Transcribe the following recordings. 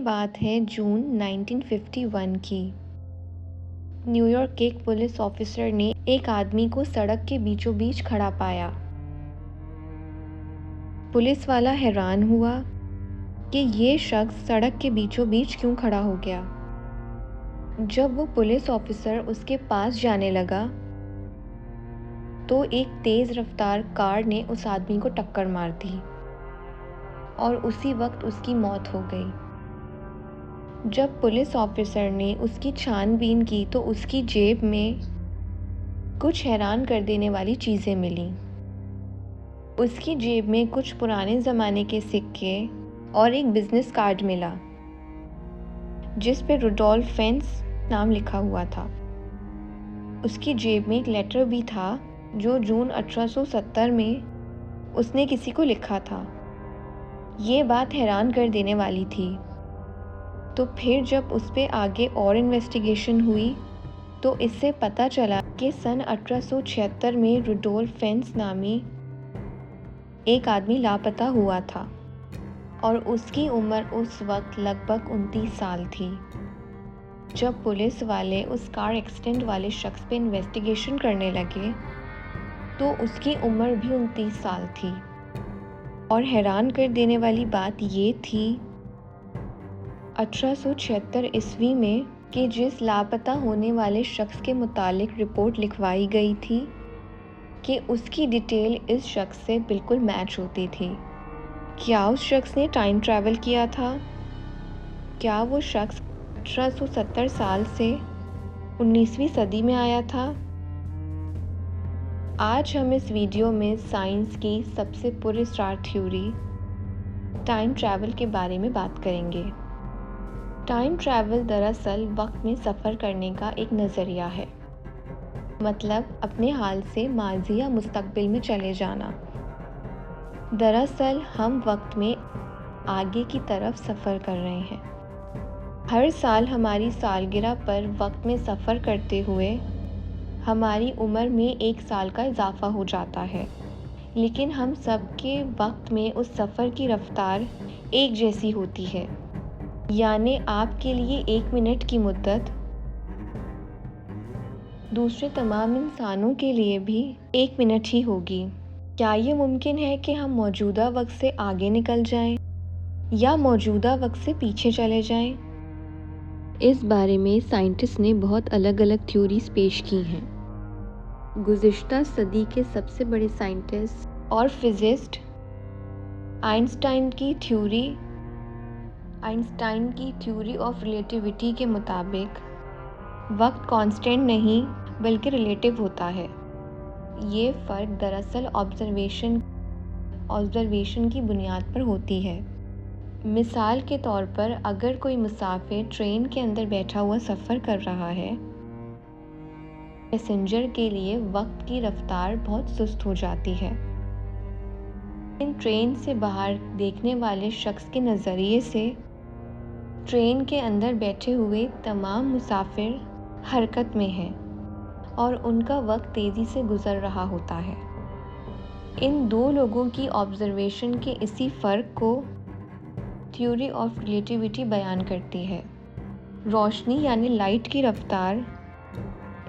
बात है जून 1951 की। न्यूयॉर्क के एक पुलिस ऑफिसर ने एक आदमी को सड़क के बीचों बीच खड़ा पाया। पुलिस वाला हैरान हुआ कि ये शख्स सड़क के बीचों बीच क्यों खड़ा हो गया। जब वो पुलिस ऑफिसर उसके पास जाने लगा तो एक तेज रफ्तार कार ने उस आदमी को टक्कर मार दी और उसी वक्त उसकी मौत हो गई। जब पुलिस ऑफिसर ने उसकी छानबीन की तो उसकी जेब में कुछ हैरान कर देने वाली चीज़ें मिलीं। उसकी जेब में कुछ पुराने ज़माने के सिक्के और एक बिजनेस कार्ड मिला जिस पे रुडोल्फ फेंस नाम लिखा हुआ था। उसकी जेब में एक लेटर भी था जो जून 1870 में उसने किसी को लिखा था। ये बात हैरान कर देने वाली थी। तो फिर जब उस पे आगे और इन्वेस्टिगेशन हुई तो इससे पता चला कि सन 1876 में रुडोल्फ फेंस नामी एक आदमी लापता हुआ था और उसकी उम्र उस वक्त लगभग 29 साल थी। जब पुलिस वाले उस कार एक्सीडेंट वाले शख्स पे इन्वेस्टिगेशन करने लगे तो उसकी उम्र भी 29 साल थी। और हैरान कर देने वाली बात ये थी 1876 ईस्वी में कि जिस लापता होने वाले शख्स के मुतालिक रिपोर्ट लिखवाई गई थी कि उसकी डिटेल इस शख्स से बिल्कुल मैच होती थी। क्या उस शख्स ने टाइम ट्रैवल किया था? क्या वो शख्स 1870 साल से 19वीं सदी में आया था? आज हम इस वीडियो में साइंस की सबसे पुरस्कार थ्योरी टाइम ट्रैवल के बारे में बात करेंगे। टाइम ट्रैवल दरअसल वक्त में सफ़र करने का एक नज़रिया है, मतलब अपने हाल से माजी या मुस्तकबिल में चले जाना। दरअसल हम वक्त में आगे की तरफ सफ़र कर रहे हैं। हर साल हमारी सालगिरह पर वक्त में सफ़र करते हुए हमारी उम्र में 1 साल का इजाफा हो जाता है, लेकिन हम सबके वक्त में उस सफ़र की रफ्तार एक जैसी होती है। यानी आपके लिए 1 मिनट की मुद्दत दूसरे तमाम इंसानों के लिए भी 1 मिनट ही होगी। क्या ये मुमकिन है कि हम मौजूदा वक्त से आगे निकल जाएं या मौजूदा वक्त से पीछे चले जाएं? इस बारे में साइंटिस्ट ने बहुत अलग अलग थ्योरीज पेश की हैं। गुज़िश्ता सदी के सबसे बड़े साइंटिस्ट और फिजिस्ट आइंस्टाइन की थ्योरी ऑफ रिलेटिविटी के मुताबिक वक्त कांस्टेंट नहीं बल्कि रिलेटिव होता है। ये फ़र्क दरअसल ऑब्जर्वेशन की बुनियाद पर होती है। मिसाल के तौर पर अगर कोई मुसाफिर ट्रेन के अंदर बैठा हुआ सफ़र कर रहा है, पैसेंजर के लिए वक्त की रफ्तार बहुत सुस्त हो जाती है। इन ट्रेन से बाहर देखने वाले शख्स के नज़रिए से ट्रेन के अंदर बैठे हुए तमाम मुसाफिर हरकत में हैं और उनका वक्त तेज़ी से गुज़र रहा होता है। इन दो लोगों की ऑब्जर्वेशन के इसी फ़र्क को थ्योरी ऑफ रिलेटिविटी बयान करती है। रोशनी यानी लाइट की रफ्तार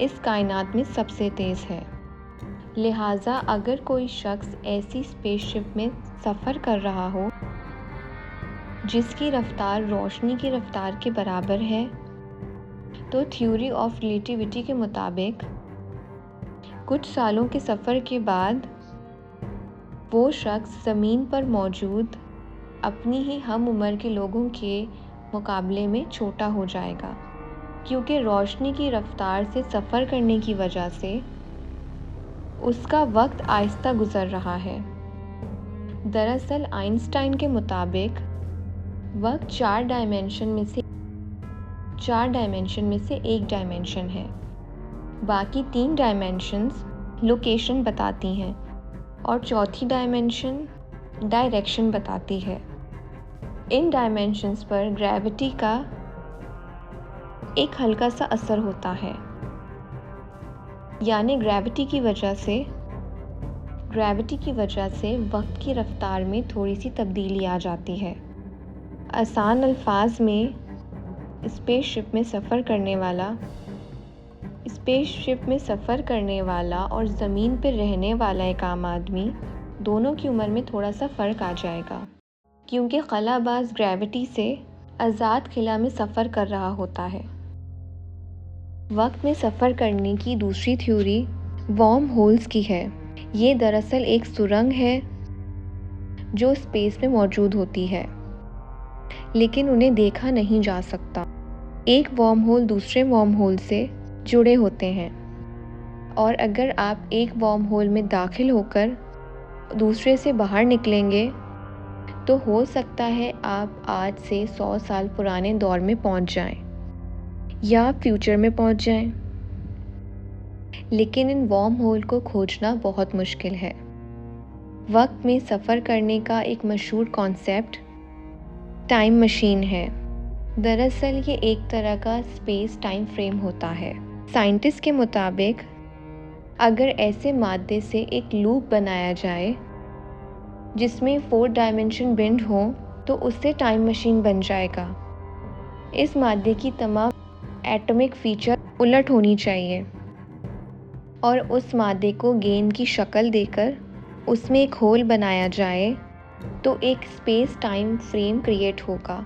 इस कायनात में सबसे तेज़ है, लिहाजा अगर कोई शख्स ऐसी स्पेसशिप में सफ़र कर रहा हो जिसकी रफ्तार रोशनी की रफ्तार के बराबर है तो थ्योरी ऑफ रिलेटिविटी के मुताबिक कुछ सालों के सफ़र के बाद वो शख्स ज़मीन पर मौजूद अपनी ही हम उम्र के लोगों के मुकाबले में छोटा हो जाएगा, क्योंकि रोशनी की रफ्तार से सफ़र करने की वजह से उसका वक्त आहिस्ता गुज़र रहा है। दरअसल आइंस्टाइन के मुताबिक वक्त 4 डायमेंशन में से एक डायमेंशन है। बाकी 3 डायमेंशंस लोकेशन बताती हैं और चौथी डायमेंशन डायरेक्शन बताती है। इन डायमेंशंस पर ग्रेविटी का एक हल्का सा असर होता है, यानी ग्रेविटी की वजह से वक्त की रफ्तार में थोड़ी सी तब्दीली आ जाती है। आसान अल्फाज में स्पेसशिप में सफ़र करने वाला और ज़मीन पर रहने वाला एक आम आदमी, दोनों की उम्र में थोड़ा सा फ़र्क आ जाएगा, क्योंकि खलाबाज ग्रेविटी से आज़ाद खिला में सफ़र कर रहा होता है। वक्त में सफ़र करने की दूसरी थ्योरी वॉर्म होल्स की है। ये दरअसल एक सुरंग है जो स्पेस में मौजूद होती है, लेकिन उन्हें देखा नहीं जा सकता। एक वॉर्म होल दूसरे वॉर्म होल से जुड़े होते हैं, और अगर आप एक वॉर्म होल में दाखिल होकर दूसरे से बाहर निकलेंगे तो हो सकता है आप आज से 100 साल पुराने दौर में पहुंच जाएं, या आप फ्यूचर में पहुंच जाएं। लेकिन इन वॉर्म होल को खोजना बहुत मुश्किल है। वक्त में सफ़र करने का एक मशहूर कॉन्सेप्ट टाइम मशीन है। दरअसल ये एक तरह का स्पेस टाइम फ्रेम होता है। साइंटिस्ट के मुताबिक अगर ऐसे मादे से एक लूप बनाया जाए जिसमें 4 डायमेंशन बेंड हो तो उससे टाइम मशीन बन जाएगा। इस मादे की तमाम एटॉमिक फीचर उलट होनी चाहिए और उस मादे को गेंद की शक्ल देकर उसमें एक होल बनाया जाए तो एक स्पेस टाइम फ्रेम क्रिएट होगा।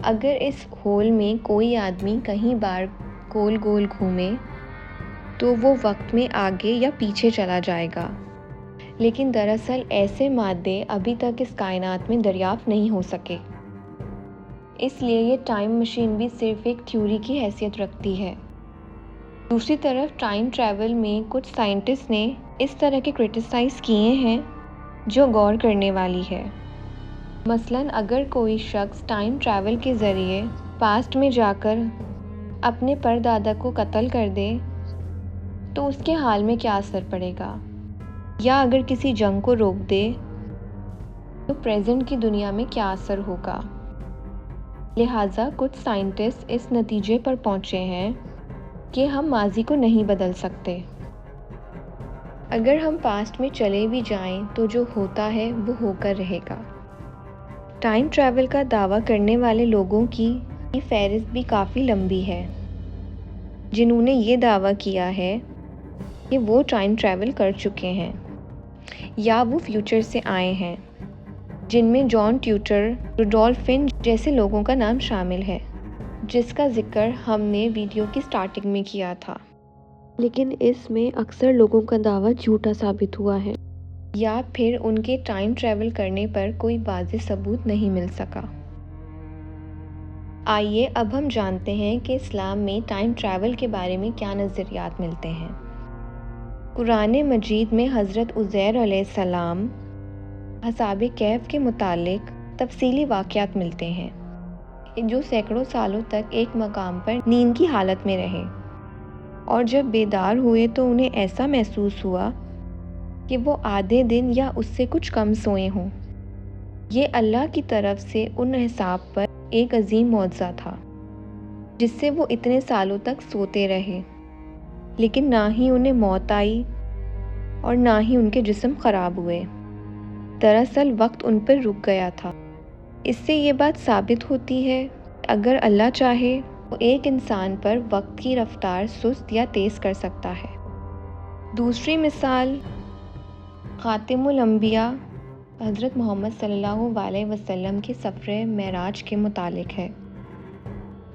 अगर इस होल में कोई आदमी कहीं बार गोल गोल घूमे तो वो वक्त में आगे या पीछे चला जाएगा। लेकिन दरअसल ऐसे मादे अभी तक इस कायनात में दरियाफ्त नहीं हो सके, इसलिए ये टाइम मशीन भी सिर्फ एक थ्योरी की हैसियत रखती है। दूसरी तरफ टाइम ट्रैवल में कुछ साइंटिस्ट ने इस तरह के क्रिटिसाइज़ किए हैं जो गौर करने वाली है। मसलन अगर कोई शख्स टाइम ट्रैवल के ज़रिए पास्ट में जाकर अपने परदादा को कत्ल कर दे तो उसके हाल में क्या असर पड़ेगा, या अगर किसी जंग को रोक दे तो प्रेजेंट की दुनिया में क्या असर होगा। लिहाजा कुछ साइंटिस्ट इस नतीजे पर पहुंचे हैं कि हम माजी को नहीं बदल सकते। अगर हम पास्ट में चले भी जाएं तो जो होता है वो होकर रहेगा। टाइम ट्रैवल का दावा करने वाले लोगों की फहरिस्त भी काफ़ी लंबी है, जिन्होंने ये दावा किया है कि वो टाइम ट्रैवल कर चुके हैं या वो फ्यूचर से आए हैं, जिनमें जॉन ट्यूटर, रुडोल्फ फिंच जैसे लोगों का नाम शामिल है, जिसका जिक्र हमने वीडियो की स्टार्टिंग में किया था। लेकिन इसमें अक्सर लोगों का दावा झूठा साबित हुआ है, या फिर उनके टाइम ट्रैवल करने पर कोई वाज़ेह सबूत नहीं मिल सका। आइए अब हम जानते हैं कि इस्लाम में टाइम ट्रैवल के बारे में क्या नज़रियात मिलते हैं। कुरान मजीद में हज़रत उज़ैर अलैहिस्सलाम असहाबे कहफ के मुतालिक तफसीली वाक़यात मिलते हैं, जो सैकड़ों सालों तक एक मकाम पर नींद की हालत में रहे, और जब बेदार हुए तो उन्हें ऐसा महसूस हुआ कि वो आधे दिन या उससे कुछ कम सोए हों। ये अल्लाह की तरफ से उन हिसाब पर एक अजीम मौजज़ा था, जिससे वो इतने सालों तक सोते रहे, लेकिन ना ही उन्हें मौत आई और ना ही उनके जिस्म ख़राब हुए। दरअसल वक्त उन पर रुक गया था। इससे ये बात साबित होती है अगर अल्लाह चाहे तो एक इंसान पर वक्त की रफ्तार सुस्त या तेज़ कर सकता है। दूसरी मिसाल ख़ातिमुल अंबिया हज़रत मोहम्मद सल्लल्लाहु अलैहि वसल्लम के सफ़र मेराज के मुतालिक है।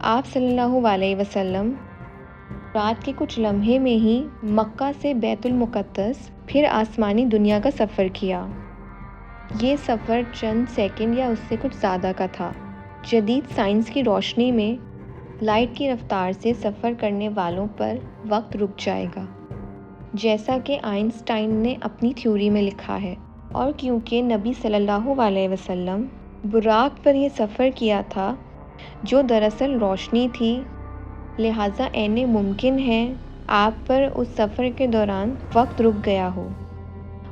आप सल्लल्लाहु अलैहि वसल्लम रात के कुछ लम्हे में ही मक्का से बैतुल मुक़द्दस फिर आसमानी दुनिया का सफ़र किया। ये सफ़र चंद सेकंड या उससे कुछ ज़्यादा का था। जदीद साइंस की रोशनी में लाइट की रफ्तार से सफ़र करने वालों पर वक्त रुक जाएगा, जैसा कि आइंस्टाइन ने अपनी थ्योरी में लिखा है। और क्योंकि नबी सल्लल्लाहु अलैहि वसल्लम बुराक पर यह सफ़र किया था जो दरअसल रोशनी थी, लिहाजा ऐने मुमकिन है आप पर उस सफ़र के दौरान वक्त रुक गया हो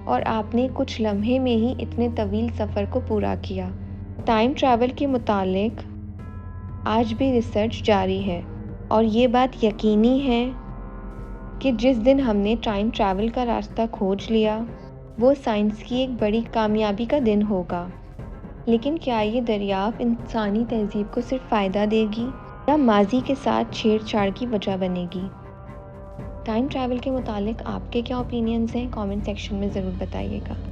और आपने कुछ लम्हे में ही इतने तवील सफ़र को पूरा किया। टाइम ट्रैवल के मुतालिक आज भी रिसर्च जारी है, और ये बात यकीनी है कि जिस दिन हमने टाइम ट्रैवल का रास्ता खोज लिया वो साइंस की एक बड़ी कामयाबी का दिन होगा। लेकिन क्या ये दरियाफ्त इंसानी तहज़ीब को सिर्फ फ़ायदा देगी या माजी के साथ छेड़छाड़ की वजह बनेगी? टाइम ट्रैवल के मुतालिक आपके क्या ओपिनियंस हैं? कमेंट सेक्शन में ज़रूर बताइएगा।